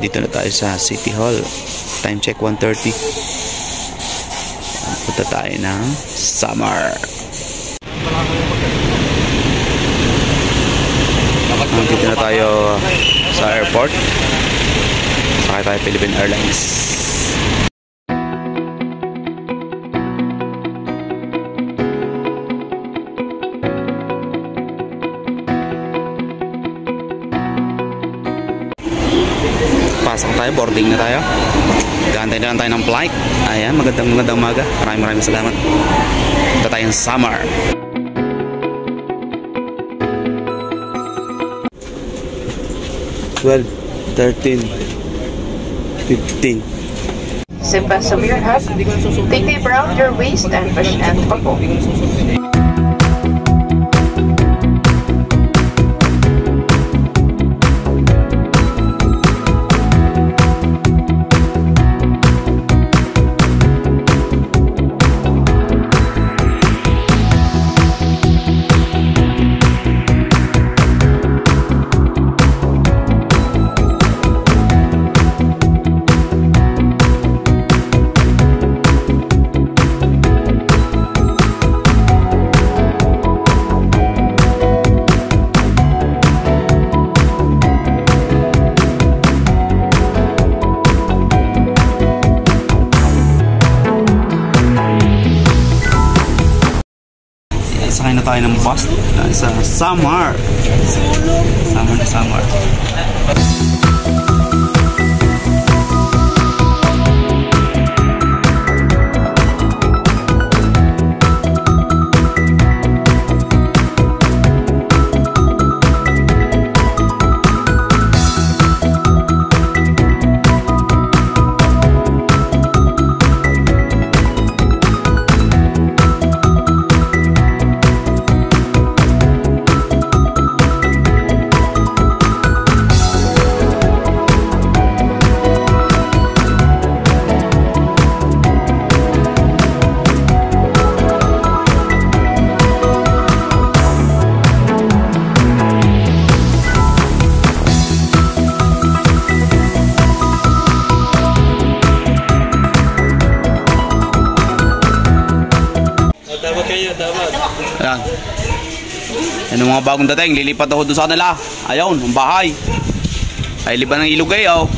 Dito na tayo sa City Hall. Time check 1:30. Punta tayo ng Samar. Dito na tayo sa airport. Sakay tayo Philippine Airlines. Pasok tayo, boarding na tayo. Gantay na lang tayo ng flight. Ayan, magandang umaga. Maraming salamat. Punta tayong Samar. Well, 13, 15. Zip some of your hat. Take tape around your waist and push and buckle. Sakay na tayo ng bus sa Samar. Samar. Ayan. Yan ang mga bagong dating. Lilipat ako doon sa kanila. Ayun, ang bahay. Ay, liban ng ilog eh, oh.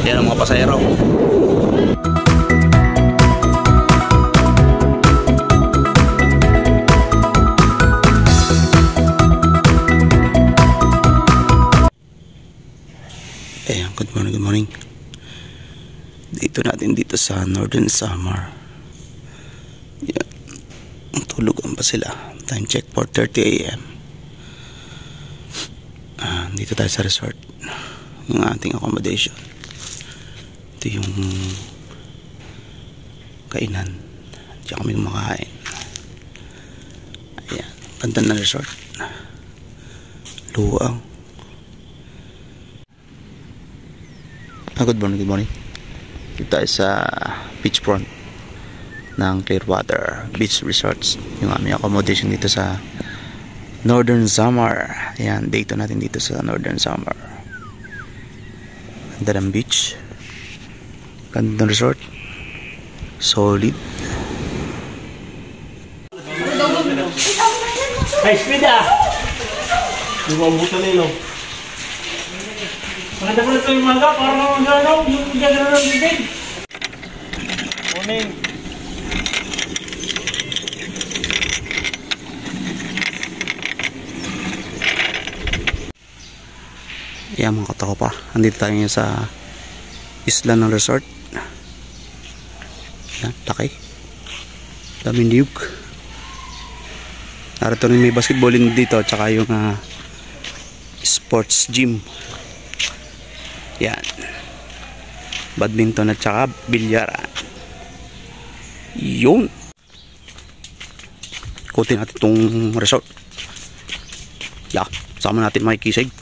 Yan ang mga pasahero. Ayan, good morning. Dito sa Northern Samar. Yan. Tulugan pa sila. Time check 4:30 AM. Dito tayo sa resort. Yung ating accommodation. Ito yung kainan. Diyan kami kumakain. Ayan. Ganda na resort. Luwang. Good morning. Dito tayo sa beachfront ng Clearwater Beach Resorts. Yung aming accommodation dito sa Northern Samar. Ayan, date natin dito sa Northern Samar. Ganda ng beach. Ganda ng resort. Solid. Hey, speed ah! Hindi mo abutan nilo. Maganda ko na ito yung maga para magalaw yung gagawin ng bibig. Morning. Ayan mga katropa, andito tayo ngayon sa isla ng resort. Ayan, laki. Daming niyog. Narito rin may basketballing dito at saka yung sports gym. Yan. Badminton at saka bilyaran. Yun. Ikutin natin itong resort. Yeah, sama natin makikisig.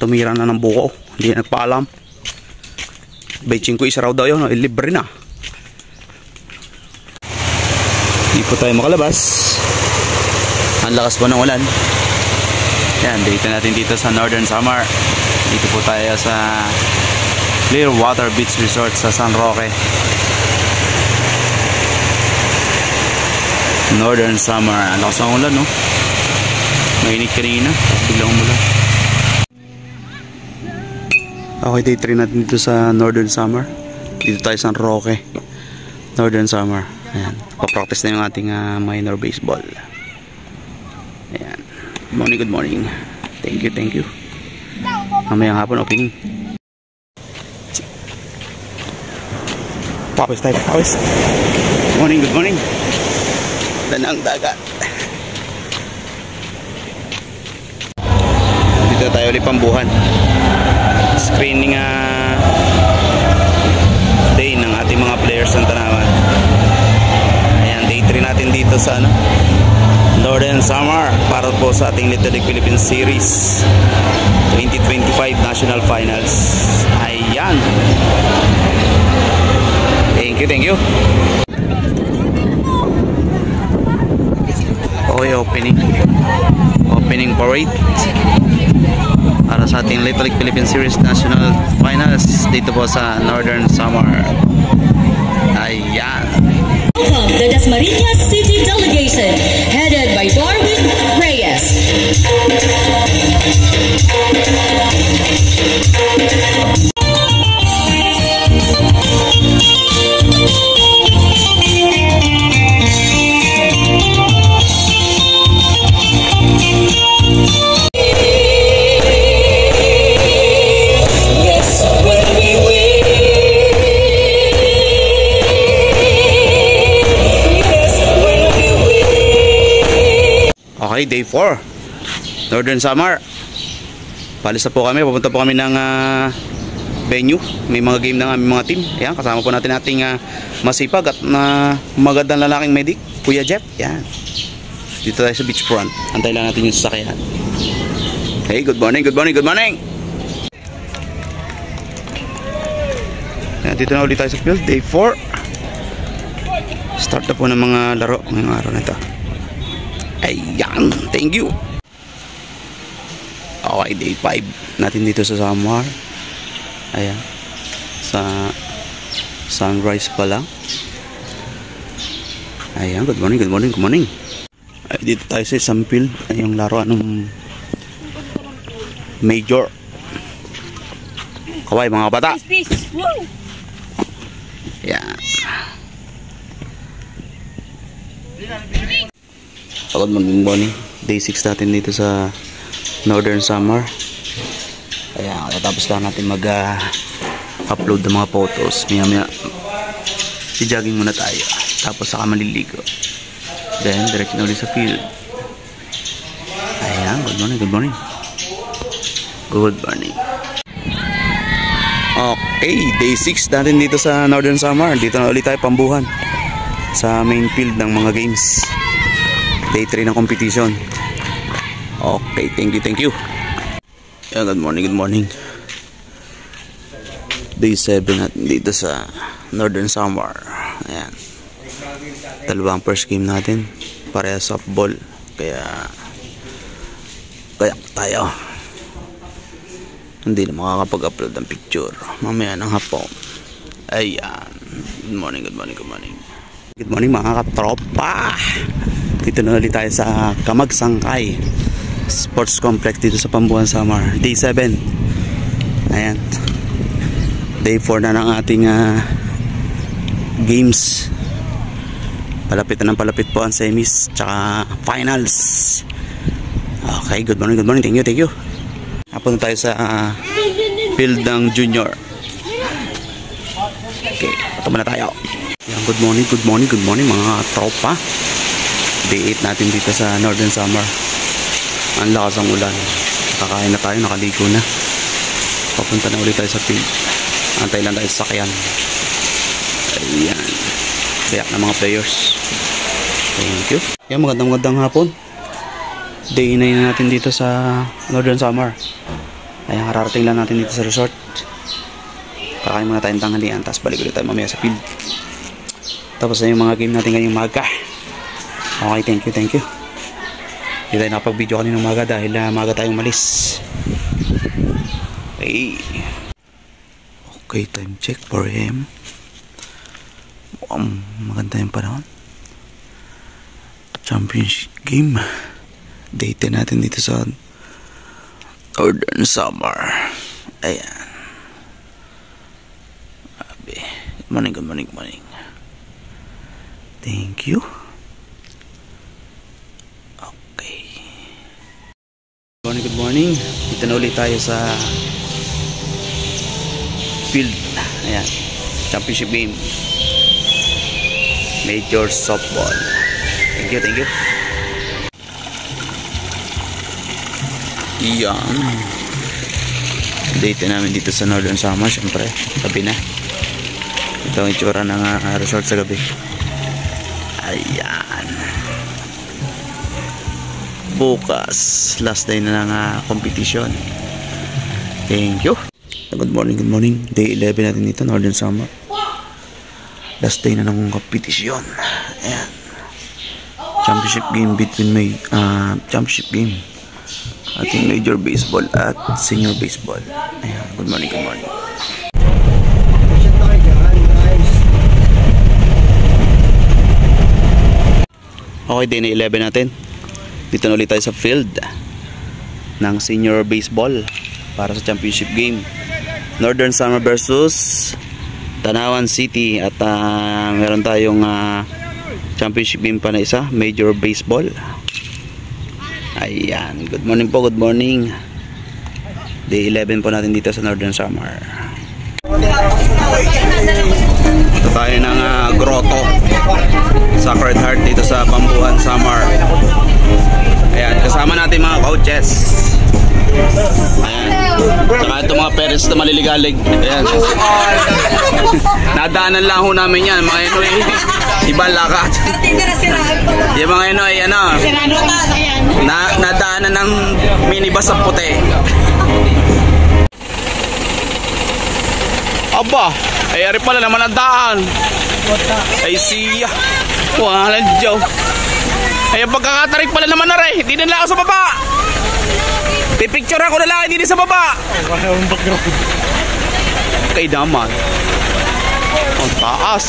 Tumira na ng buko. Hindi na nagpaalam. Beijing ko isa raw daw yun. Libre na. Hindi po tayo makalabas. Ang lakas po ng ulan. Yan. Ayan, dito natin dito sa Northern Samar. Dito po tayo sa Clearwater Beach Resort sa San Roque. Northern Samar. Ang lakas ng ulan, no? Mainit kanina, biglang umulan. Okay, day 3 natin dito sa Northern Samar. Dito tayo sa San Roque, Northern Samar. Ayan, papractice na yung ating minor baseball. Ayan, good morning. Thank you. Mamayang hapon, opening. Pawis tayo, pawis. Good morning. Danang dagat. Dito tayo ulit pambuhan. Screening day ng ating mga players ng Tanawan. Ayan, day 3 natin dito sa Northern Samar para po sa ating Little League Philippines Series 2025 National Finals. Ayan. Thank you. Okay, opening parade para sa ating Little League Philippines Series National Finals dito po sa Northern Samar. Ayan. Welcome the Dasmariñas City Delegation headed by Darwin Reyes. Okay, day 4 Northern Samar. Palis na po kami, papunta po kami ng venue. May mga game ng aming mga team. Ayan, kasama po natin ating masipag at magandang lalaking medic, Kuya Jeff. Ayan, dito tayo sa beachfront. Antay lang natin yung sasakyan. Hey, good morning. Ayan, dito na ulit tayo sa field, day 4. Start na po ng mga laro ngayong araw na ito. Ayan, thank you. Okay, day 5 natin dito sa Samar. Ayan, sa sunrise pa lang. Ayan, good morning. Ay, dito tayo sa isang field. Ay, yung laruan ng major. Kaway mga bata. Ayan. Good morning. Day 6 natin dito sa Northern Samar. Ayan, tapos lang natin mag-upload ng mga photos. Maya si-jogging muna tayo. Tapos saka maliligo. Then, diretso na ulit sa field. Ayan, good morning. Okay, day 6 natin dito sa Northern Samar. Dito na ulit tayo pambuhan sa main field ng mga games. Day 3 ng competition. Okay, thank you. Yeah, good morning. Day 7 natin dito sa Northern Samar. Ayan. Dalawang first game natin. Pareha softball. Kaya tayo. Hindi na makakapag-upload ng picture. Mamaya ng hapon. Ayan. Good morning. Good morning mga katropa. Dito na ulit tayo sa Kamag Sangkay Sports Complex dito sa Pambuhan Samar. Day 7. Ayan. Day 4 na ng ating games. Palapit po ang semis tsaka finals. Okay, good morning. Thank you. Hapon tayo sa field ng junior. Okay, ito muna tayo. Ayan, good morning mga tropa. Day 8 natin dito sa Northern Samar. Ang lakas ng ulan. Kakain na tayo, nakaligo na. Papunta na ulit tayo sa field. Antay lang tayo sa sakyan. Ayan. Kayak ng mga players. Thank you. Ayan, magandang hapon. Day 9 na natin dito sa Northern Samar. Ayan, kararating lang natin dito sa resort. Kakain muna tayong tanghalian. Tapos balik ulit tayo mamaya sa field. Tapos na yung mga game natin ngayong maga. Okay, thank you. Hindi tayo nakapag-video kanina umaga dahil maaga tayong malis. Okay, time check 4 AM. Maganda yung panahon. Championship game. Date natin dito sa Northern Summer. Ayan. Good morning. Thank you. Okay. Good morning. Dito na ulit tayo sa field. Ayan. Championship game. Major softball. Thank you. Iyan. Date namin dito sa Northern Summer. Siyempre, gabi na. Ito ang itsura ng resort sa gabi. Ayan. Bukas, last day na ng competition. Thank you. Good morning. Day 11 natin dito, Northern Summer. Last day na ng competition. Ayan. Championship game between championship game ating major baseball at senior baseball. Ayan. Good morning. Okay, day na 11 natin. Dito na ulit tayo sa field ng senior baseball para sa championship game. Northern Summer versus Tanawan City. At meron tayong championship game pa na isa, major baseball. Ayan, good morning. Day 11 po natin dito sa Northern Summer. Ito tayo ng grotto Sacred Heart dito sa Bambuhan Summer. Ayan, kasama natin mga coaches. Ayan, saka ito mga parents na maliligalig. Ayan, nadaanan lang ho namin yan mga ino ibang lakat. Yung mga ino ay nadaanan ng minibus sa puti. Aba, ay ari pala naman ang daan. Ay siya. Walang Diyo. Ay pagkakatarik pala naman na rin. Hindi na ako sa baba. Pipicture ako na lang. Hindi sa baba. Kay daman. Ang taas.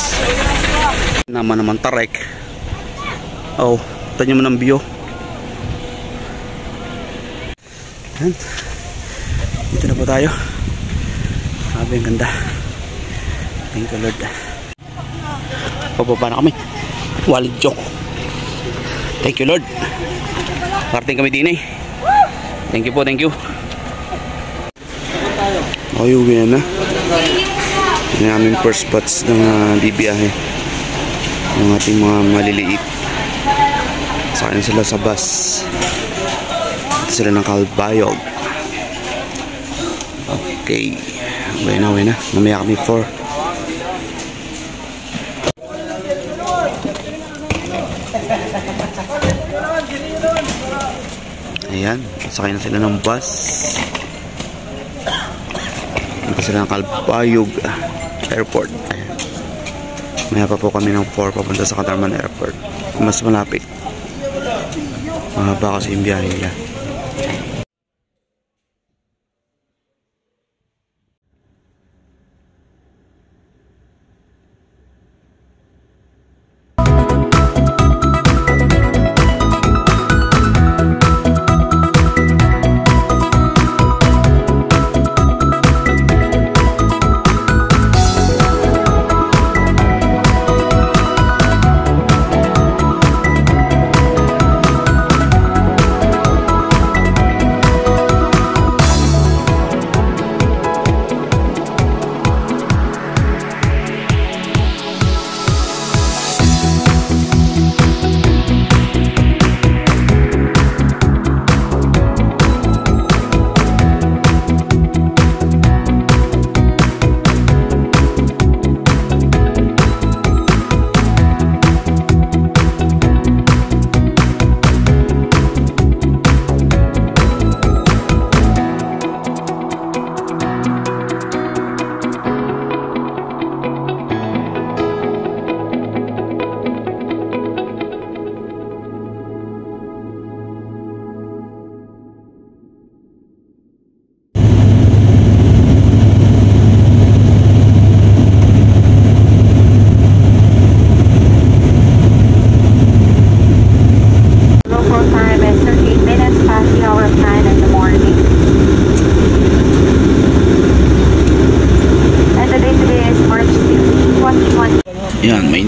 Naman tarik. Oh, tanyo mo ng view. Yan. Dito na po tayo. Sabi ang ganda. Thank you Lord. Pababa na kami. Walid joke. Thank you Lord. Parating kami din eh. Thank you po. Okay, uwi na. Yung aming first spots ng bibiyahe. Yung ating mga maliliit. Sakayin sila sa bus. Ito sila ng Calbayog. Okay. Uwi na. Mamaya kami 4. Ayan, sakay na sila ng bus. Ito sila ng Calbayog Airport. Ayan. Maya pa po kami ng 4 papunta sa Catarman Airport. Mas malapit. Mahaba kasi yung biyahe nila.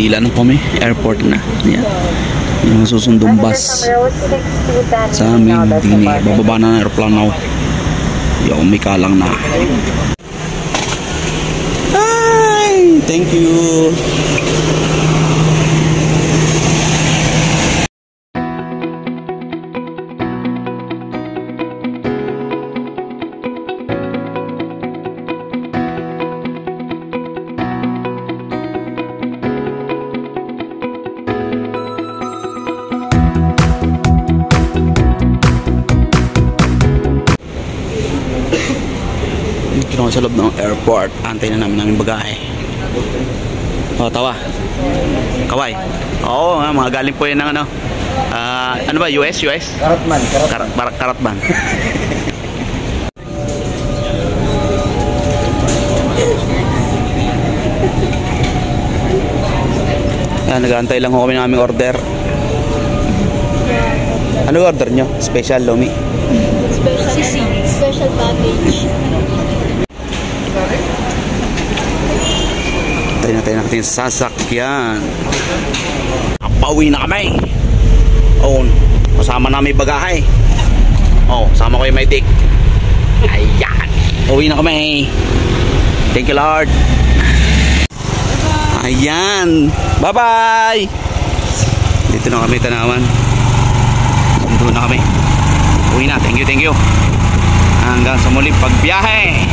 Manila na kami. Airport na. Yan. Yung susundong bus sa amin. Dini. Bababa na ng aeroplano. Yung may kalang na. Hi! Thank you! Dito sa loob ng airport. Antay na namin bagahe. Oh, tawa. Kaway. Oo, nga, mga galing po yan ng ano. Ano ba? US? Karatman. Karatman. Yan, nag-aantay lang ho kami ng aming order. Ano order nyo? Special, Lomi? Special package. Tayo natin sa sasakyan. Pauwi na kami. Oh, kasama namin bagahe. Oh, sama ko yung may tik. Ayan. Uwi na kami. Thank you, Lord. Ayan. Bye-bye. Dito na kami tanawan. Dito na kami. Uwi na. Thank you. Hanggang sa muling pagbiyahe.